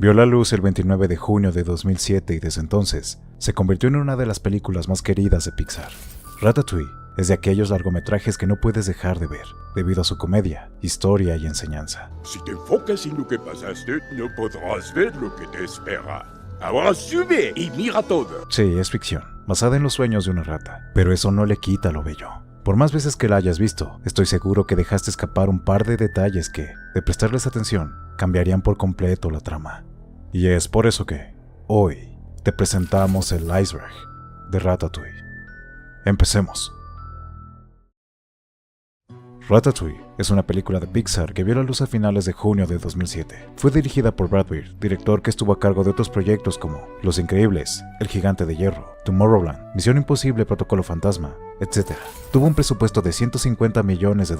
Vio la luz el 29 de junio de 2007 y desde entonces se convirtió en una de las películas más queridas de Pixar. Ratatouille es de aquellos largometrajes que no puedes dejar de ver, debido a su comedia, historia y enseñanza. Si te enfocas en lo que pasaste, no podrás ver lo que te espera. Ahora sube y mira todo. Sí, es ficción, basada en los sueños de una rata, pero eso no le quita lo bello. Por más veces que la hayas visto, estoy seguro que dejaste escapar un par de detalles que, de prestarles atención, cambiarían por completo la trama. Y es por eso que, hoy, te presentamos el iceberg de Ratatouille. Empecemos. Ratatouille es una película de Pixar que vio la luz a finales de junio de 2007. Fue dirigida por Brad Bird, director que estuvo a cargo de otros proyectos como Los Increíbles, El Gigante de Hierro, Tomorrowland, Misión Imposible, Protocolo Fantasma, etc. Tuvo un presupuesto de $150 millones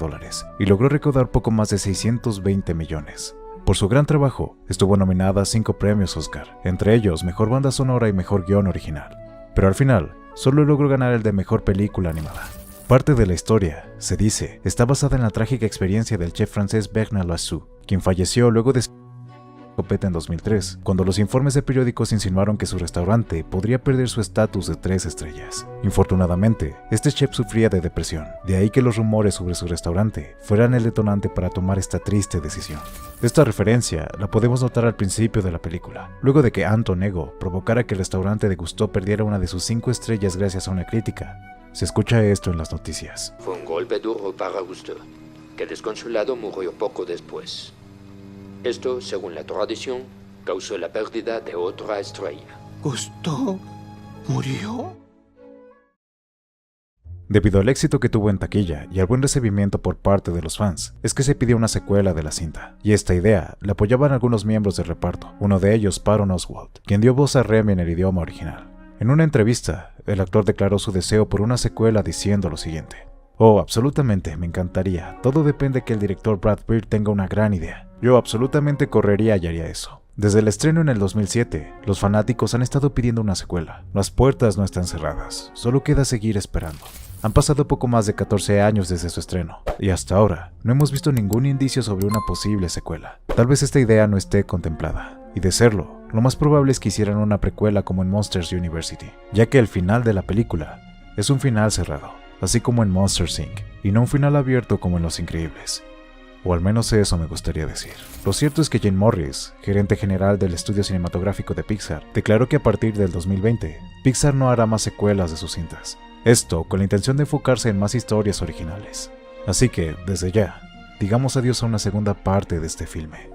y logró recaudar poco más de 620 millones. Por su gran trabajo, estuvo nominada a 5 premios Oscar, entre ellos Mejor Banda Sonora y Mejor Guión Original. Pero al final, solo logró ganar el de Mejor Película Animada. Parte de la historia, se dice, está basada en la trágica experiencia del chef francés Bernard Lassault, quien falleció luego de escopeta en 2003, cuando los informes de periódicos insinuaron que su restaurante podría perder su estatus de 3 estrellas. Infortunadamente, este chef sufría de depresión, de ahí que los rumores sobre su restaurante fueran el detonante para tomar esta triste decisión. Esta referencia la podemos notar al principio de la película, luego de que Anton Ego provocara que el restaurante de Gusteau perdiera una de sus 5 estrellas gracias a una crítica. Se escucha esto en las noticias. Fue un golpe duro para Gusteau, que desconsolado murió poco después. Esto, según la tradición, causó la pérdida de otra estrella. ¿Gusteau murió? Debido al éxito que tuvo en taquilla y al buen recibimiento por parte de los fans, es que se pidió una secuela de la cinta, y esta idea la apoyaban algunos miembros del reparto, uno de ellos Patton Oswalt, quien dio voz a Remy en el idioma original. En una entrevista, el actor declaró su deseo por una secuela diciendo lo siguiente: "Oh, absolutamente, me encantaría. Todo depende de que el director Brad Bird tenga una gran idea. Yo absolutamente correría y haría eso". Desde el estreno en el 2007, los fanáticos han estado pidiendo una secuela. Las puertas no están cerradas, solo queda seguir esperando. Han pasado poco más de 14 años desde su estreno, y hasta ahora no hemos visto ningún indicio sobre una posible secuela. Tal vez esta idea no esté contemplada, y de serlo, lo más probable es que hicieran una precuela como en Monsters University, ya que el final de la película es un final cerrado, así como en Monsters Inc., y no un final abierto como en Los Increíbles. O al menos eso me gustaría decir. Lo cierto es que Jane Morris, gerente general del estudio cinematográfico de Pixar, declaró que a partir del 2020, Pixar no hará más secuelas de sus cintas. Esto con la intención de enfocarse en más historias originales. Así que, desde ya, digamos adiós a una segunda parte de este filme.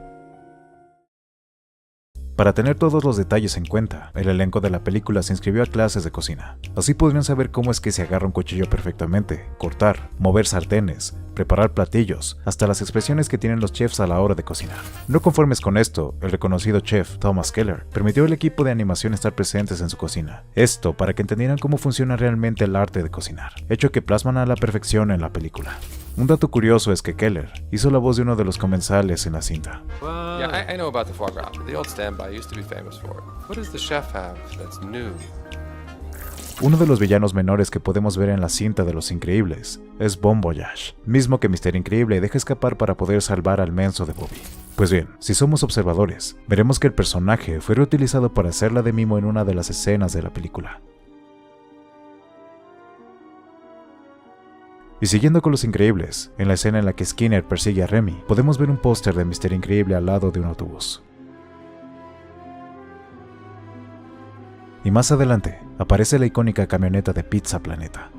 Para tener todos los detalles en cuenta, el elenco de la película se inscribió a clases de cocina. Así podrían saber cómo es que se agarra un cuchillo perfectamente, cortar, mover sartenes, preparar platillos, hasta las expresiones que tienen los chefs a la hora de cocinar. No conformes con esto, el reconocido chef Thomas Keller permitió al equipo de animación estar presentes en su cocina. Esto para que entendieran cómo funciona realmente el arte de cocinar, hecho que plasman a la perfección en la película. Un dato curioso es que Keller hizo la voz de uno de los comensales en la cinta. Yeah, I know about the foie gras. The old standby used to be famous for it. What does the chef have that's new? Uno de los villanos menores que podemos ver en la cinta de Los Increíbles es Bon Voyage, mismo que Mr. Increíble deja escapar para poder salvar al menso de Bobby. Pues bien, si somos observadores, veremos que el personaje fue reutilizado para hacerla de mimo en una de las escenas de la película. Y siguiendo con Los Increíbles, en la escena en la que Skinner persigue a Remy, podemos ver un póster de Mr. Increíble al lado de un autobús. Y más adelante, aparece la icónica camioneta de Pizza Planeta.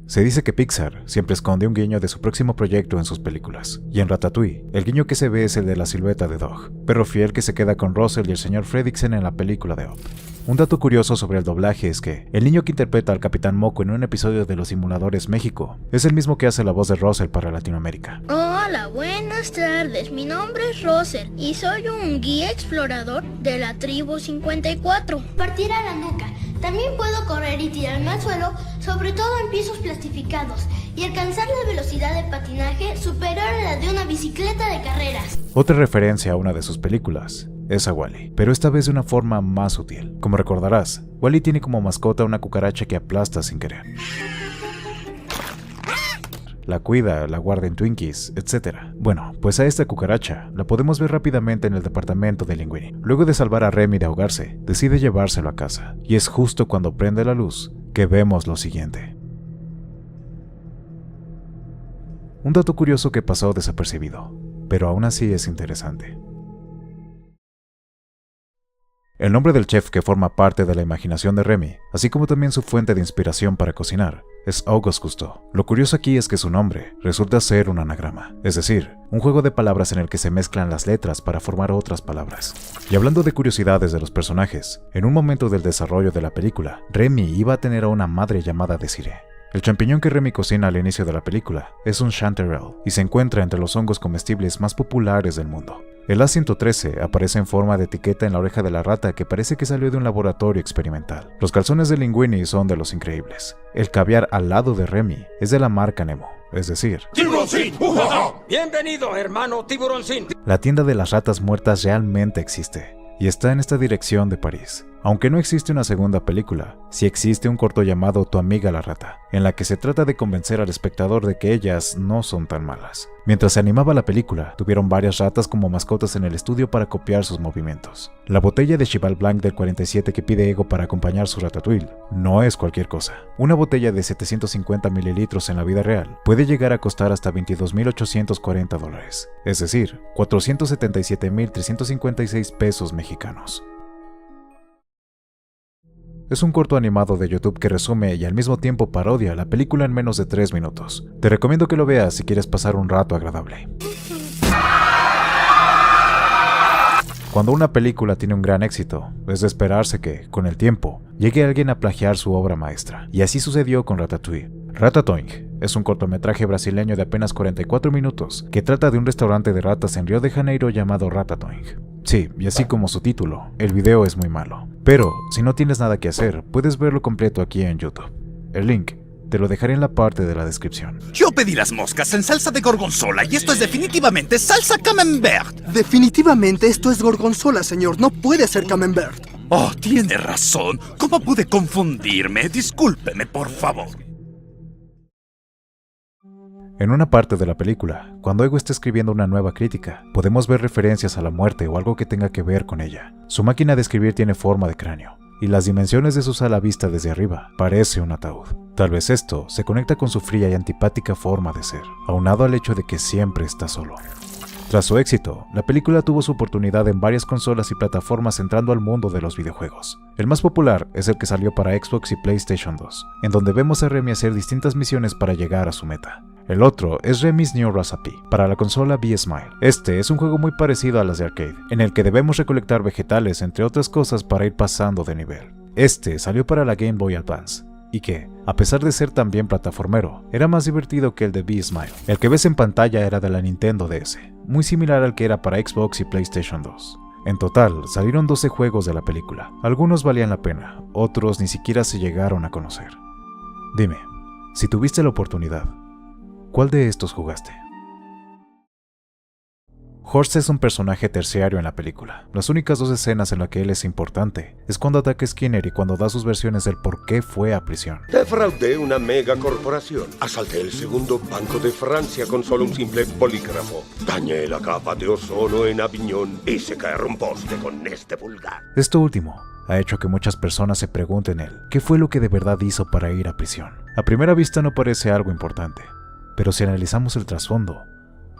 Se dice que Pixar siempre esconde un guiño de su próximo proyecto en sus películas, y en Ratatouille, el guiño que se ve es el de la silueta de Dog, perro fiel que se queda con Russell y el señor Fredricksen en la película de Up. Un dato curioso sobre el doblaje es que el niño que interpreta al Capitán Moco en un episodio de Los Simuladores México es el mismo que hace la voz de Russell para Latinoamérica. Hola, buenas tardes. Mi nombre es Russell y soy un guía explorador de la tribu 54. Partir a la nuca. También puedo correr y tirarme al suelo, sobre todo en pisos plastificados, y alcanzar la velocidad de patinaje superior a la de una bicicleta de carreras. Otra referencia a una de sus películas es a Wall-E, pero esta vez de una forma más sutil. Como recordarás, Wall-E tiene como mascota una cucaracha que aplasta sin querer. la cuida, la guarda en Twinkies, etc. Bueno, pues a esta cucaracha la podemos ver rápidamente en el departamento de Linguini. Luego de salvar a Remy de ahogarse, decide llevárselo a casa, y es justo cuando prende la luz que vemos lo siguiente. Un dato curioso que pasó desapercibido, pero aún así es interesante. El nombre del chef que forma parte de la imaginación de Remy, así como también su fuente de inspiración para cocinar, es Auguste Cousteau. Lo curioso aquí es que su nombre resulta ser un anagrama, es decir, un juego de palabras en el que se mezclan las letras para formar otras palabras. Y hablando de curiosidades de los personajes, en un momento del desarrollo de la película, Remy iba a tener a una madre llamada Desiree. El champiñón que Remy cocina al inicio de la película es un chanterelle y se encuentra entre los hongos comestibles más populares del mundo. El A113 aparece en forma de etiqueta en la oreja de la rata que parece que salió de un laboratorio experimental. Los calzones de Linguini son de los increíbles. El caviar al lado de Remy es de la marca Nemo, es decir, ¡Tiburoncín! ¡Bienvenido, hermano Tiburoncín! La tienda de las ratas muertas realmente existe y está en esta dirección de París. Aunque no existe una segunda película, sí existe un corto llamado Tu amiga la rata, en la que se trata de convencer al espectador de que ellas no son tan malas. Mientras se animaba la película, tuvieron varias ratas como mascotas en el estudio para copiar sus movimientos. La botella de Cheval Blanc del 47 que pide Ego para acompañar su ratatouille no es cualquier cosa. Una botella de 750 mililitros en la vida real puede llegar a costar hasta $22,840, es decir, 477,356 pesos mexicanos. Es un corto animado de YouTube que resume y al mismo tiempo parodia la película en menos de 3 minutos. Te recomiendo que lo veas si quieres pasar un rato agradable. Cuando una película tiene un gran éxito, es de esperarse que, con el tiempo, llegue alguien a plagiar su obra maestra. Y así sucedió con Ratatouille. Ratatouille es un cortometraje brasileño de apenas 44 minutos que trata de un restaurante de ratas en Río de Janeiro llamado Ratatouille. Sí, y así como su título, el video es muy malo. Pero, si no tienes nada que hacer, puedes verlo completo aquí en YouTube. El link te lo dejaré en la parte de la descripción. Yo pedí las moscas en salsa de gorgonzola y esto es definitivamente salsa camembert. Definitivamente esto es gorgonzola, señor. No puede ser camembert. Oh, tiene razón. ¿Cómo pude confundirme? Discúlpeme, por favor. En una parte de la película, cuando Ego está escribiendo una nueva crítica, podemos ver referencias a la muerte o algo que tenga que ver con ella. Su máquina de escribir tiene forma de cráneo, y las dimensiones de su sala vista desde arriba parece un ataúd. Tal vez esto se conecta con su fría y antipática forma de ser, aunado al hecho de que siempre está solo. Tras su éxito, la película tuvo su oportunidad en varias consolas y plataformas entrando al mundo de los videojuegos. El más popular es el que salió para Xbox y PlayStation 2, en donde vemos a Remy hacer distintas misiones para llegar a su meta. El otro es Remy's New Recipe, para la consola Be Smile. Este es un juego muy parecido a las de arcade, en el que debemos recolectar vegetales entre otras cosas para ir pasando de nivel. Este salió para la Game Boy Advance, y que, a pesar de ser también plataformero, era más divertido que el de Be Smile. El que ves en pantalla era de la Nintendo DS, muy similar al que era para Xbox y PlayStation 2. En total, salieron 12 juegos de la película. Algunos valían la pena, otros ni siquiera se llegaron a conocer. Dime, si tuviste la oportunidad, ¿cuál de estos jugaste? Horst es un personaje terciario en la película. Las únicas 2 escenas en las que él es importante es cuando ataca a Skinner y cuando da sus versiones del por qué fue a prisión. Defraudé una megacorporación. Asalté el segundo banco de Francia con solo un simple bolígrafo. Dañé la capa de ozono en Aviñón. Hice caer un poste con este pulgar. Esto último ha hecho que muchas personas se pregunten él, ¿qué fue lo que de verdad hizo para ir a prisión? A primera vista no parece algo importante, pero si analizamos el trasfondo,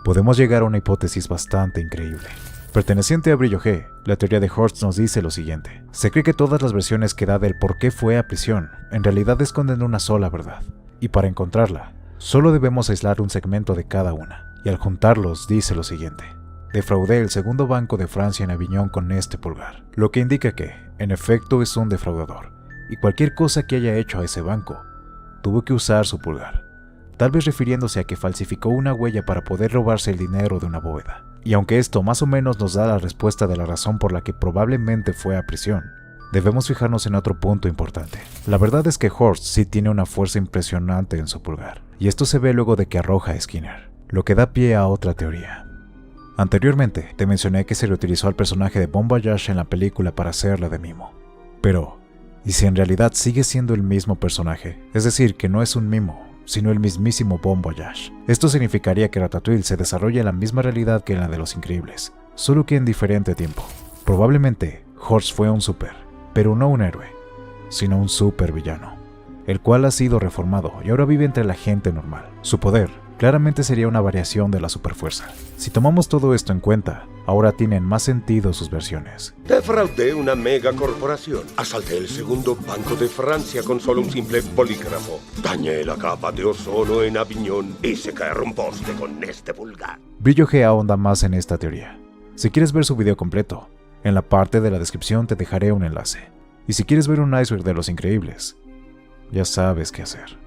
podemos llegar a una hipótesis bastante increíble. Perteneciente a Brillo G, la teoría de Horst nos dice lo siguiente. Se cree que todas las versiones que da del por qué fue a prisión en realidad esconden una sola verdad, y para encontrarla, solo debemos aislar un segmento de cada una, y al juntarlos dice lo siguiente. Defraudé el segundo banco de Francia en Aviñón con este pulgar, lo que indica que, en efecto, es un defraudador, y cualquier cosa que haya hecho a ese banco, tuvo que usar su pulgar. Tal vez refiriéndose a que falsificó una huella para poder robarse el dinero de una bóveda. Y aunque esto más o menos nos da la respuesta de la razón por la que probablemente fue a prisión, debemos fijarnos en otro punto importante. La verdad es que Horst sí tiene una fuerza impresionante en su pulgar, y esto se ve luego de que arroja a Skinner, lo que da pie a otra teoría. Anteriormente te mencioné que se reutilizó al personaje de Bon Voyage en la película para hacerla de mimo. Pero, ¿y si en realidad sigue siendo el mismo personaje? Es decir, que no es un mimo, sino el mismísimo Bon Voyage. Esto significaría que Ratatouille se desarrolla en la misma realidad que en la de Los Increíbles, solo que en diferente tiempo. Probablemente, Horst fue un pero no un héroe, sino un supervillano, el cual ha sido reformado y ahora vive entre la gente normal. Su poder claramente sería una variación de la superfuerza. Si tomamos todo esto en cuenta, ahora tienen más sentido sus versiones. Defraudé una megacorporación. Asalté el segundo Banco de Francia con solo un simple bolígrafo. Dañé la capa de ozono en Aviñón. Hice caer un poste con este pulgar. Brillo G ahonda más en esta teoría. Si quieres ver su video completo, en la parte de la descripción te dejaré un enlace. Y si quieres ver un iceberg de Los Increíbles, ya sabes qué hacer.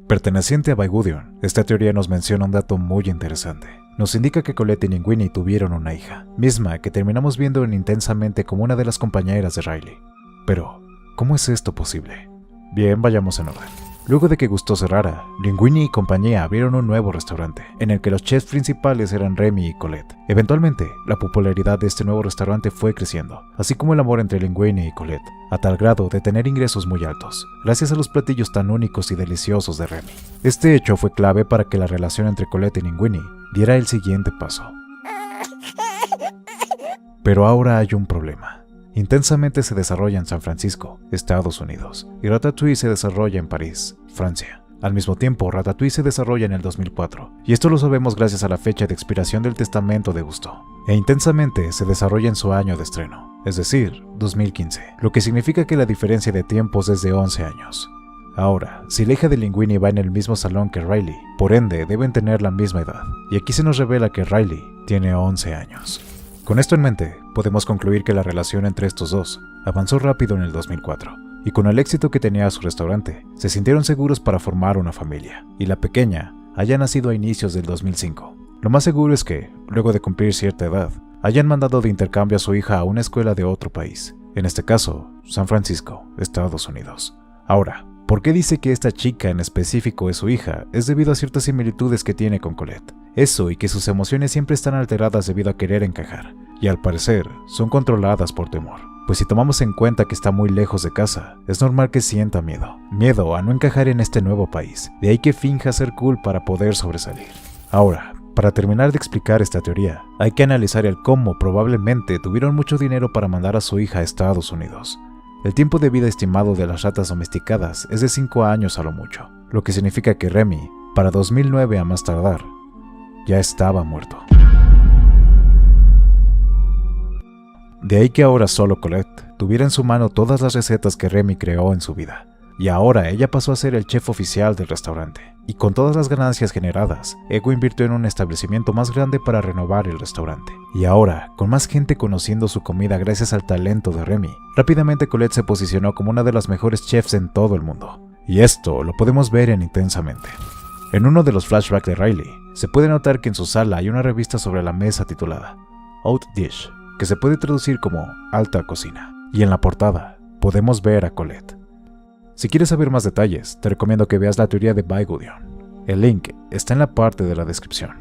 Perteneciente a By Gudjon, esta teoría nos menciona un dato muy interesante. Nos indica que Colette y Linguini tuvieron una hija, misma que terminamos viendo intensamente como una de las compañeras de Riley. Pero, ¿cómo es esto posible? Bien, vayamos en orden. Luego de que Gusteau cerrara, Linguini y compañía abrieron un nuevo restaurante, en el que los chefs principales eran Remy y Colette. Eventualmente, la popularidad de este nuevo restaurante fue creciendo, así como el amor entre Linguini y Colette, a tal grado de tener ingresos muy altos, gracias a los platillos tan únicos y deliciosos de Remy. Este hecho fue clave para que la relación entre Colette y Linguini diera el siguiente paso. Pero ahora hay un problema. Intensamente se desarrolla en San Francisco, Estados Unidos, y Ratatouille se desarrolla en París, Francia. Al mismo tiempo, Ratatouille se desarrolla en el 2004, y esto lo sabemos gracias a la fecha de expiración del testamento de Gusteau. E Intensamente se desarrolla en su año de estreno, es decir, 2015, lo que significa que la diferencia de tiempos es de 11 años. Ahora, si la hija de Linguini va en el mismo salón que Riley, por ende deben tener la misma edad, y aquí se nos revela que Riley tiene 11 años. Con esto en mente, podemos concluir que la relación entre estos dos avanzó rápido en el 2004, y con el éxito que tenía su restaurante, se sintieron seguros para formar una familia, y la pequeña haya nacido a inicios del 2005. Lo más seguro es que, luego de cumplir cierta edad, hayan mandado de intercambio a su hija a una escuela de otro país, en este caso, San Francisco, Estados Unidos. Ahora, ¿por qué dice que esta chica en específico es su hija? Es debido a ciertas similitudes que tiene con Colette. Eso y que sus emociones siempre están alteradas debido a querer encajar, y al parecer son controladas por temor. Pues si tomamos en cuenta que está muy lejos de casa, es normal que sienta miedo. Miedo a no encajar en este nuevo país, de ahí que finja ser cool para poder sobresalir. Ahora, para terminar de explicar esta teoría, hay que analizar el cómo probablemente tuvieron mucho dinero para mandar a su hija a Estados Unidos. El tiempo de vida estimado de las ratas domesticadas es de 5 años a lo mucho, lo que significa que Remy, para 2009 a más tardar, ya estaba muerto. De ahí que ahora solo Colette tuviera en su mano todas las recetas que Remy creó en su vida, y ahora ella pasó a ser el chef oficial del restaurante, y con todas las ganancias generadas, Ego invirtió en un establecimiento más grande para renovar el restaurante. Y ahora, con más gente conociendo su comida gracias al talento de Remy, rápidamente Colette se posicionó como una de las mejores chefs en todo el mundo, y esto lo podemos ver en Intensamente. En uno de los flashbacks de Riley, se puede notar que en su sala hay una revista sobre la mesa titulada Haute Dish, que se puede traducir como Alta Cocina, y en la portada podemos ver a Colette. Si quieres saber más detalles, te recomiendo que veas la teoría de By Gudjon. El link está en la parte de la descripción.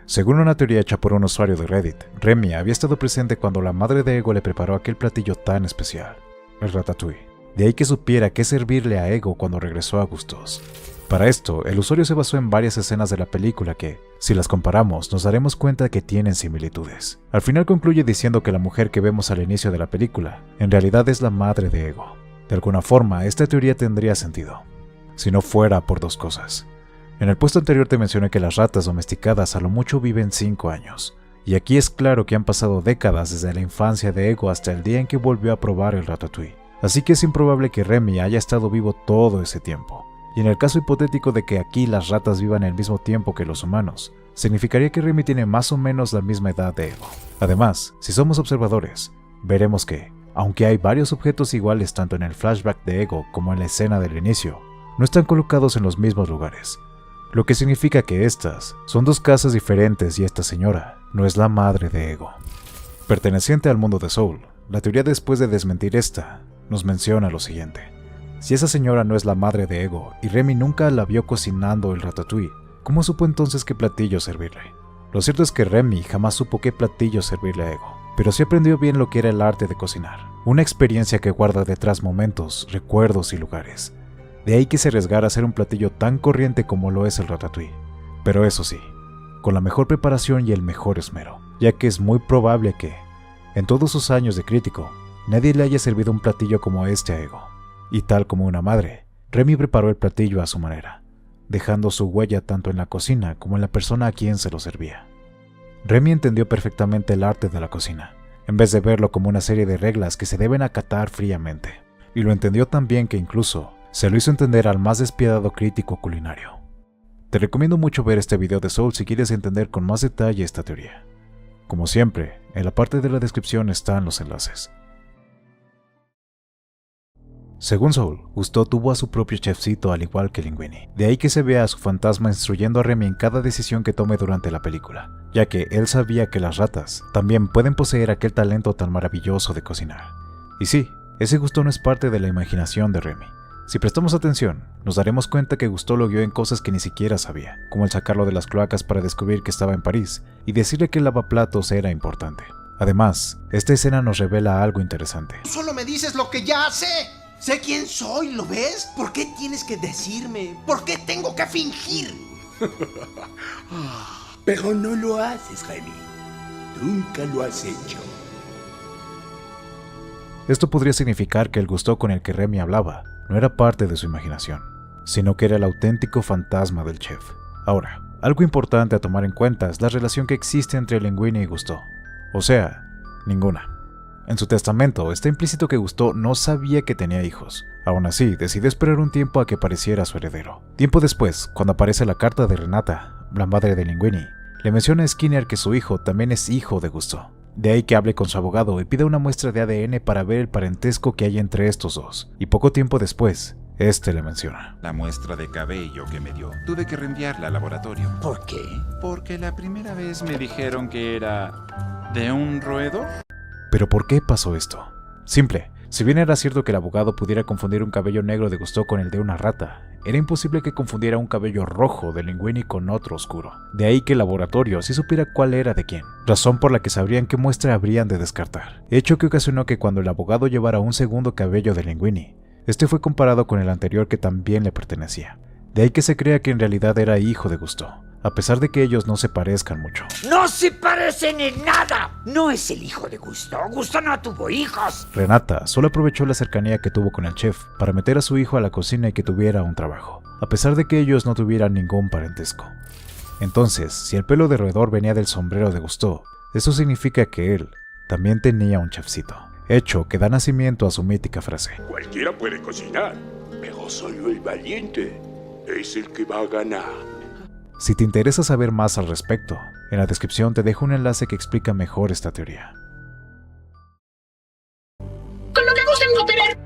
Según una teoría hecha por un usuario de Reddit, Remy había estado presente cuando la madre de Ego le preparó aquel platillo tan especial, el ratatouille. De ahí que supiera qué servirle a Ego cuando regresó a Gusteau. Para esto, el usuario se basó en varias escenas de la película que, si las comparamos, nos daremos cuenta que tienen similitudes. Al final concluye diciendo que la mujer que vemos al inicio de la película, en realidad es la madre de Ego. De alguna forma, esta teoría tendría sentido, si no fuera por dos cosas. En el puesto anterior te mencioné que las ratas domesticadas a lo mucho viven 5 años, y aquí es claro que han pasado décadas desde la infancia de Ego hasta el día en que volvió a probar el ratatouille. Así que es improbable que Remy haya estado vivo todo ese tiempo. Y en el caso hipotético de que aquí las ratas vivan el mismo tiempo que los humanos, significaría que Remy tiene más o menos la misma edad de Ego. Además, si somos observadores, veremos que, aunque hay varios objetos iguales tanto en el flashback de Ego como en la escena del inicio, no están colocados en los mismos lugares, lo que significa que estas son dos casas diferentes y esta señora no es la madre de Ego. Perteneciente al mundo de Soul, la teoría después de desmentir esta nos menciona lo siguiente. Si esa señora no es la madre de Ego y Remy nunca la vio cocinando el ratatouille, ¿cómo supo entonces qué platillo servirle? Lo cierto es que Remy jamás supo qué platillo servirle a Ego. pero sí aprendió bien lo que era el arte de cocinar, una experiencia que guarda detrás momentos, recuerdos y lugares. De ahí que se arriesgara a hacer un platillo tan corriente como lo es el ratatouille, pero eso sí, con la mejor preparación y el mejor esmero, ya que es muy probable que, en todos sus años de crítico, nadie le haya servido un platillo como este a Ego. Y tal como una madre, Remy preparó el platillo a su manera, dejando su huella tanto en la cocina como en la persona a quien se lo servía. Remy entendió perfectamente el arte de la cocina, en vez de verlo como una serie de reglas que se deben acatar fríamente, y lo entendió tan bien que incluso se lo hizo entender al más despiadado crítico culinario. Te recomiendo mucho ver este video de Soul si quieres entender con más detalle esta teoría. Como siempre, en la parte de la descripción están los enlaces. Según Soul, Gusteau tuvo a su propio chefcito al igual que Linguini, de ahí que se vea a su fantasma instruyendo a Remy en cada decisión que tome durante la película, ya que él sabía que las ratas también pueden poseer aquel talento tan maravilloso de cocinar. Y sí, ese Gusteau no es parte de la imaginación de Remy. Si prestamos atención, nos daremos cuenta que Gusteau lo guió en cosas que ni siquiera sabía, como el sacarlo de las cloacas para descubrir que estaba en París y decirle que el lavaplatos era importante. Además, esta escena nos revela algo interesante. Solo me dices lo que ya sé. Sé quién soy, ¿lo ves? ¿Por qué tienes que decirme? ¿Por qué tengo que fingir? Pero no lo haces, Remy. Nunca lo has hecho. Esto podría significar que el Gusteau con el que Remy hablaba no era parte de su imaginación, sino que era el auténtico fantasma del chef. Ahora, algo importante a tomar en cuenta es la relación que existe entre Linguini y Gusteau. O sea, ninguna. En su testamento está implícito que Gusteau no sabía que tenía hijos. Aún así, decidió esperar un tiempo a que apareciera su heredero. Tiempo después, cuando aparece la carta de Renata, la madre de Linguini, le menciona a Skinner que su hijo también es hijo de Gusteau. De ahí que hable con su abogado y pida una muestra de ADN para ver el parentesco que hay entre estos dos. Y poco tiempo después, este le menciona: la muestra de cabello que me dio, tuve que reenviarla al laboratorio. ¿Por qué? Porque la primera vez me dijeron que era de un roedor. ¿Pero por qué pasó esto? Simple. Si bien era cierto que el abogado pudiera confundir un cabello negro de Gusteau con el de una rata, era imposible que confundiera un cabello rojo de Linguini con otro oscuro. De ahí que el laboratorio sí supiera cuál era de quién, razón por la que sabrían qué muestra habrían de descartar. Hecho que ocasionó que cuando el abogado llevara un segundo cabello de Linguini, este fue comparado con el anterior que también le pertenecía. De ahí que se crea que en realidad era hijo de Gusteau, a pesar de que ellos no se parezcan mucho. ¡No se parecen en nada! No es el hijo de Gusteau. Gusteau no tuvo hijos. Renata solo aprovechó la cercanía que tuvo con el chef para meter a su hijo a la cocina y que tuviera un trabajo, a pesar de que ellos no tuvieran ningún parentesco. Entonces, si el pelo de roedor venía del sombrero de Gusteau, eso significa que él también tenía un chefcito, hecho que da nacimiento a su mítica frase: cualquiera puede cocinar, pero solo el valiente es el que va a ganar. Si te interesa saber más al respecto, en la descripción te dejo un enlace que explica mejor esta teoría. Con lo que gusten cooperar.